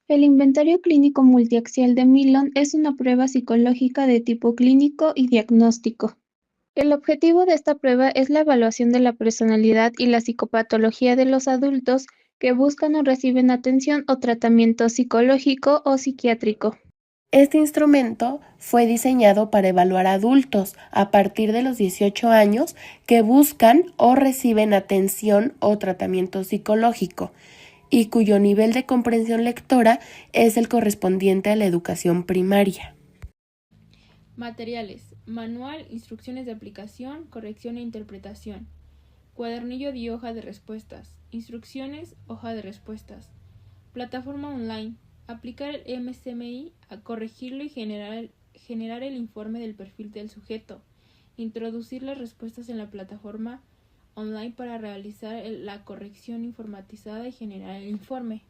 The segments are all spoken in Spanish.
El inventario clínico multiaxial de Millon es una prueba psicológica de tipo clínico y diagnóstico. El objetivo de esta prueba es la evaluación de la personalidad y la psicopatología de los adultos que buscan o reciben atención o tratamiento psicológico o psiquiátrico. Este instrumento fue diseñado para evaluar adultos a partir de los 18 años que buscan o reciben atención o tratamiento psicológico y cuyo nivel de comprensión lectora es el correspondiente a la educación primaria. Materiales: manual, instrucciones de aplicación, corrección e interpretación. Cuadernillo de hoja de respuestas. Instrucciones, hoja de respuestas. Plataforma online. Aplicar el MCMI a corregirlo y generar el informe del perfil del sujeto. Introducir las respuestas en la plataforma online para realizar la corrección informatizada y generar el informe.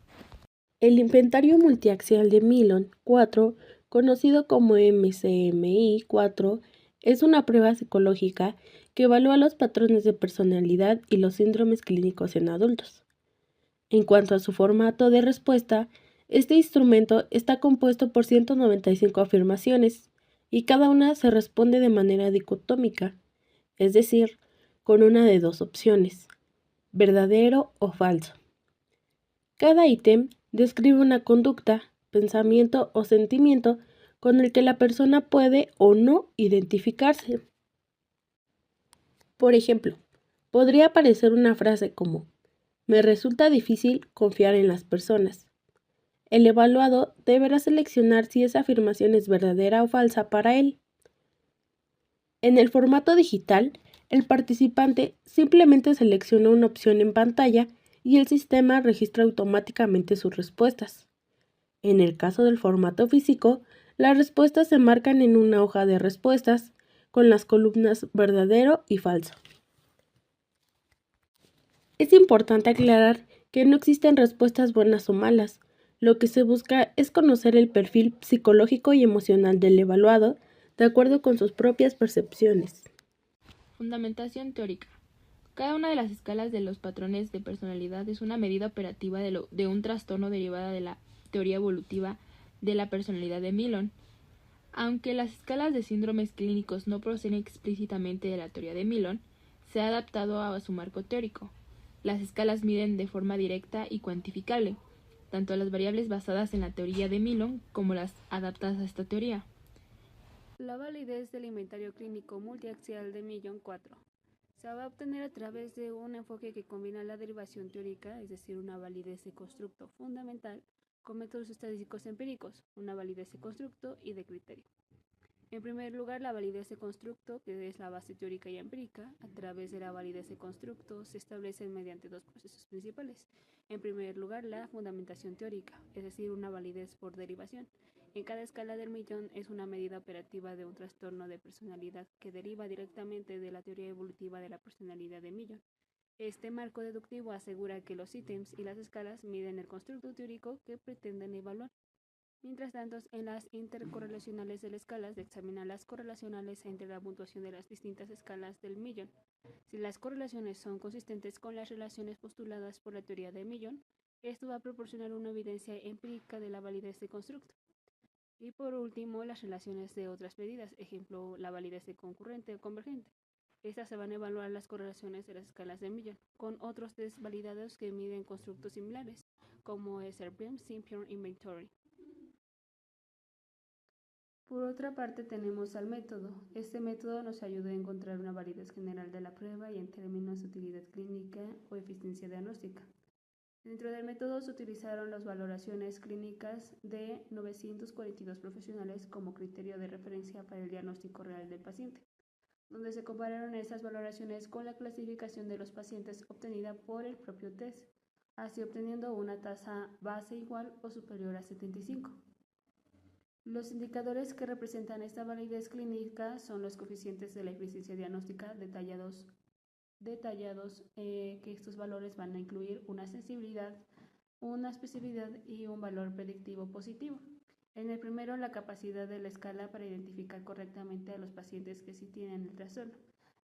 El inventario multiaxial de Millon 4, conocido como MCMI-4, es una prueba psicológica que evalúa los patrones de personalidad y los síndromes clínicos en adultos. En cuanto a su formato de respuesta, este instrumento está compuesto por 195 afirmaciones y cada una se responde de manera dicotómica, es decir, con una de dos opciones, verdadero o falso. Cada ítem describe una conducta, pensamiento o sentimiento con el que la persona puede o no identificarse. Por ejemplo, podría aparecer una frase como: me resulta difícil confiar en las personas. El evaluado deberá seleccionar si esa afirmación es verdadera o falsa para él. En el formato digital, el participante simplemente selecciona una opción en pantalla y el sistema registra automáticamente sus respuestas. En el caso del formato físico, las respuestas se marcan en una hoja de respuestas con las columnas verdadero y falso. Es importante aclarar que no existen respuestas buenas o malas. Lo que se busca es conocer el perfil psicológico y emocional del evaluado de acuerdo con sus propias percepciones. Fundamentación teórica. Cada una de las escalas de los patrones de personalidad es una medida operativa de un trastorno derivada de la teoría evolutiva de la personalidad de Millon. Aunque las escalas de síndromes clínicos no proceden explícitamente de la teoría de Millon, se ha adaptado a su marco teórico. Las escalas miden de forma directa y cuantificable, tanto las variables basadas en la teoría de Millon como las adaptadas a esta teoría. La validez del inventario clínico multiaxial de Millon 4 se va a obtener a través de un enfoque que combina la derivación teórica, es decir, una validez de constructo fundamental, con métodos estadísticos empíricos, una validez de constructo y de criterio. En primer lugar, la validez de constructo, que es la base teórica y empírica. A través de la validez de constructo se establecen mediante dos procesos principales. En primer lugar, la fundamentación teórica, es decir, una validez por derivación. En cada escala del Millon es una medida operativa de un trastorno de personalidad que deriva directamente de la teoría evolutiva de la personalidad de Millon. Este marco deductivo asegura que los ítems y las escalas miden el constructo teórico que pretenden evaluar. Mientras tanto, en las intercorrelacionales de la escala se examinan las correlacionales entre la puntuación de las distintas escalas del Millon. Si las correlaciones son consistentes con las relaciones postuladas por la teoría de Millon, esto va a proporcionar una evidencia empírica de la validez de constructo. Y por último, las relaciones de otras medidas, ejemplo, la validez de concurrente o convergente. Estas se van a evaluar las correlaciones de las escalas de Millon con otros test validados que miden constructos similares, como es el Brehm-Simpion Inventory. Por otra parte tenemos al método. Este método nos ayuda a encontrar una validez general de la prueba y en términos de utilidad clínica o eficiencia diagnóstica. Dentro del método se utilizaron las valoraciones clínicas de 942 profesionales como criterio de referencia para el diagnóstico real del paciente, donde se compararon estas valoraciones con la clasificación de los pacientes obtenida por el propio test, así obteniendo una tasa base igual o superior a 75. Los indicadores que representan esta validez clínica son los coeficientes de la eficiencia diagnóstica detallados que estos valores van a incluir una sensibilidad, una especificidad y un valor predictivo positivo. En el primero, la capacidad de la escala para identificar correctamente a los pacientes que sí tienen el trastorno.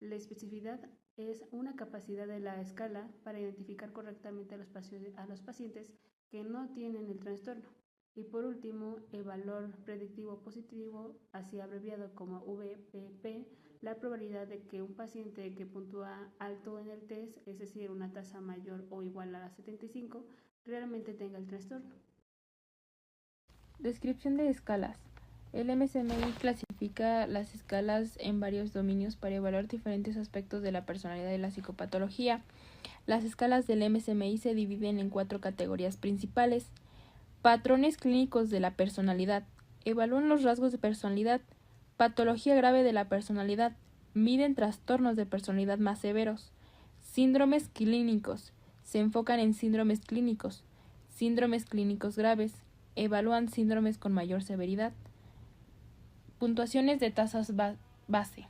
La especificidad es una capacidad de la escala para identificar correctamente a los pacientes que no tienen el trastorno. Y por último, el valor predictivo positivo, así abreviado como VPP, la probabilidad de que un paciente que puntúa alto en el test, es decir, una tasa mayor o igual a 75, realmente tenga el trastorno. Descripción de escalas. El MSMI clasifica las escalas en varios dominios para evaluar diferentes aspectos de la personalidad y la psicopatología. Las escalas del MSMI se dividen en 4 categorías principales. Patrones clínicos de la personalidad. Evalúan los rasgos de personalidad. Patología grave de la personalidad. Miden trastornos de personalidad más severos. Síndromes clínicos. Se enfocan en síndromes clínicos. Síndromes clínicos graves. Evalúan síndromes con mayor severidad. Puntuaciones de tasas base.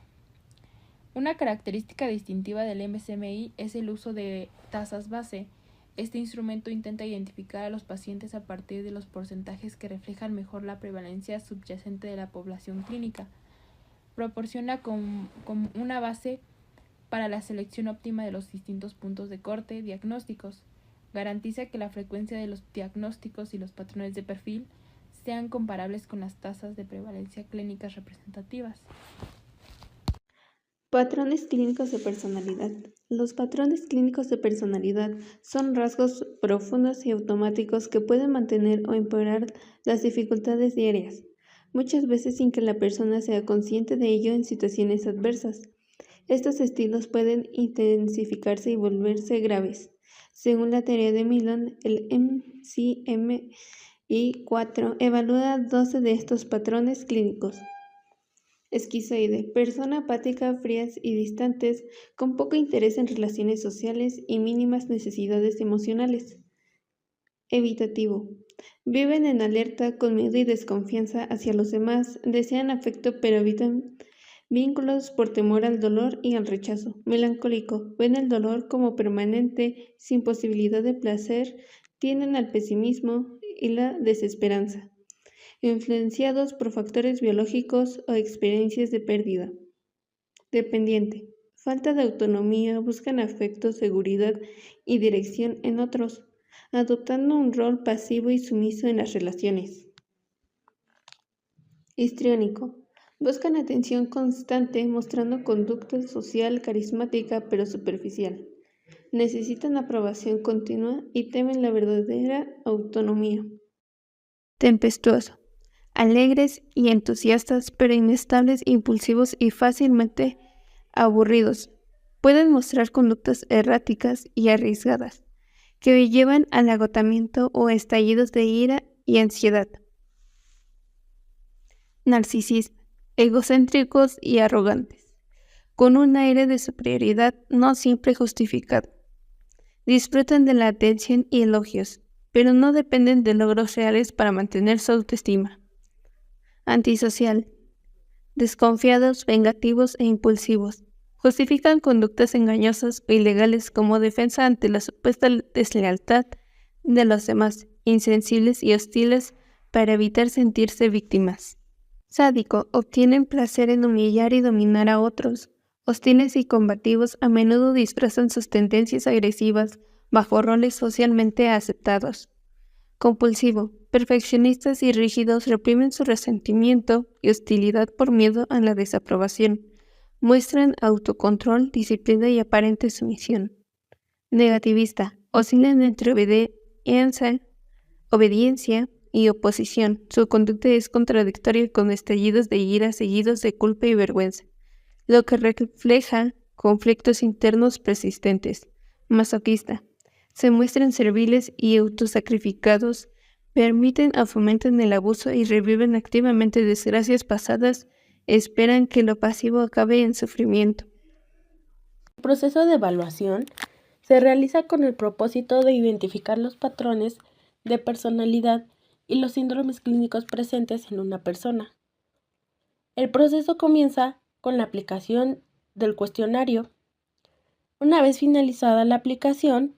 Una característica distintiva del MSMI es el uso de tasas base. Este instrumento intenta identificar a los pacientes a partir de los porcentajes que reflejan mejor la prevalencia subyacente de la población clínica. Proporciona como una base para la selección óptima de los distintos puntos de corte diagnósticos. Garantiza que la frecuencia de los diagnósticos y los patrones de perfil sean comparables con las tasas de prevalencia clínicas representativas. Patrones clínicos de personalidad. Los patrones clínicos de personalidad son rasgos profundos y automáticos que pueden mantener o empeorar las dificultades diarias, muchas veces sin que la persona sea consciente de ello en situaciones adversas. Estos estilos pueden intensificarse y volverse graves. Según la teoría de Milon, el MSMI-4 evalúa 12 de estos patrones clínicos. Esquizoide, persona apática, frías y distantes, con poco interés en relaciones sociales y mínimas necesidades emocionales. Evitativo, viven en alerta con miedo y desconfianza hacia los demás, desean afecto pero evitan vínculos por temor al dolor y al rechazo. Melancólico, ven el dolor como permanente, sin posibilidad de placer, tienden al pesimismo y la desesperanza, influenciados por factores biológicos o experiencias de pérdida. Dependiente, falta de autonomía, buscan afecto, seguridad y dirección en otros, adoptando un rol pasivo y sumiso en las relaciones. Histriónico, buscan atención constante, mostrando conducta social carismática pero superficial. Necesitan aprobación continua y temen la verdadera autonomía. Tempestuoso, alegres y entusiastas, pero inestables, impulsivos y fácilmente aburridos. Pueden mostrar conductas erráticas y arriesgadas, que llevan al agotamiento o estallidos de ira y ansiedad. Narcisismo, egocéntricos y arrogantes, con un aire de superioridad no siempre justificado. Disfrutan de la atención y elogios, pero no dependen de logros reales para mantener su autoestima. Antisocial, desconfiados, vengativos e impulsivos. Justifican conductas engañosas o ilegales como defensa ante la supuesta deslealtad de los demás, insensibles y hostiles para evitar sentirse víctimas. Sádico, obtienen placer en humillar y dominar a otros. Hostiles y combativos, a menudo disfrazan sus tendencias agresivas bajo roles socialmente aceptados. Compulsivo, perfeccionistas y rígidos, reprimen su resentimiento y hostilidad por miedo a la desaprobación. Muestran autocontrol, disciplina y aparente sumisión. Negativista, oscilan entre obediencia y oposición. Su conducta es contradictoria con estallidos de ira seguidos de culpa y vergüenza, lo que refleja conflictos internos persistentes. Masoquista, se muestran serviles y autosacrificados, permiten o fomentan el abuso y reviven activamente desgracias pasadas, esperan que lo pasivo acabe en sufrimiento. El proceso de evaluación se realiza con el propósito de identificar los patrones de personalidad y los síndromes clínicos presentes en una persona. El proceso comienza con la aplicación del cuestionario. Una vez finalizada la aplicación,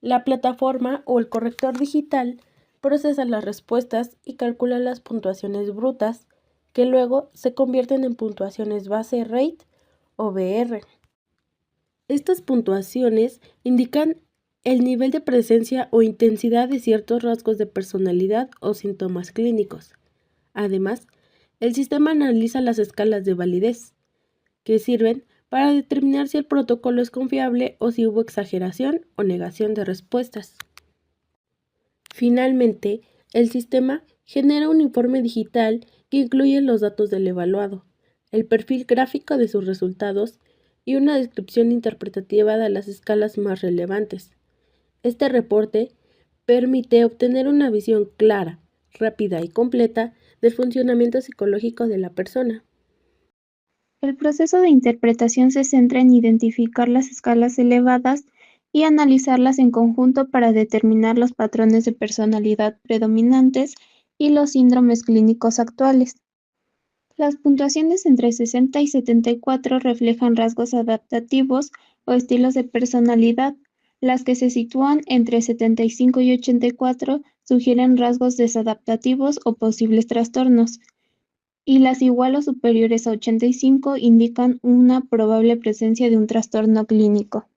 la plataforma o el corrector digital procesa las respuestas y calcula las puntuaciones brutas, que luego se convierten en puntuaciones base rate o BR. Estas puntuaciones indican el nivel de presencia o intensidad de ciertos rasgos de personalidad o síntomas clínicos. Además, el sistema analiza las escalas de validez, que sirven para determinar si el protocolo es confiable o si hubo exageración o negación de respuestas. Finalmente, el sistema genera un informe digital que incluye los datos del evaluado, el perfil gráfico de sus resultados y una descripción interpretativa de las escalas más relevantes. Este reporte permite obtener una visión clara, rápida y completa del funcionamiento psicológico de la persona. El proceso de interpretación se centra en identificar las escalas elevadas y analizarlas en conjunto para determinar los patrones de personalidad predominantes y los síndromes clínicos actuales. Las puntuaciones entre 60 y 74 reflejan rasgos adaptativos o estilos de personalidad. Las que se sitúan entre 75 y 84 sugieren rasgos desadaptativos o posibles trastornos, y las igual o superiores a 85 indican una probable presencia de un trastorno clínico.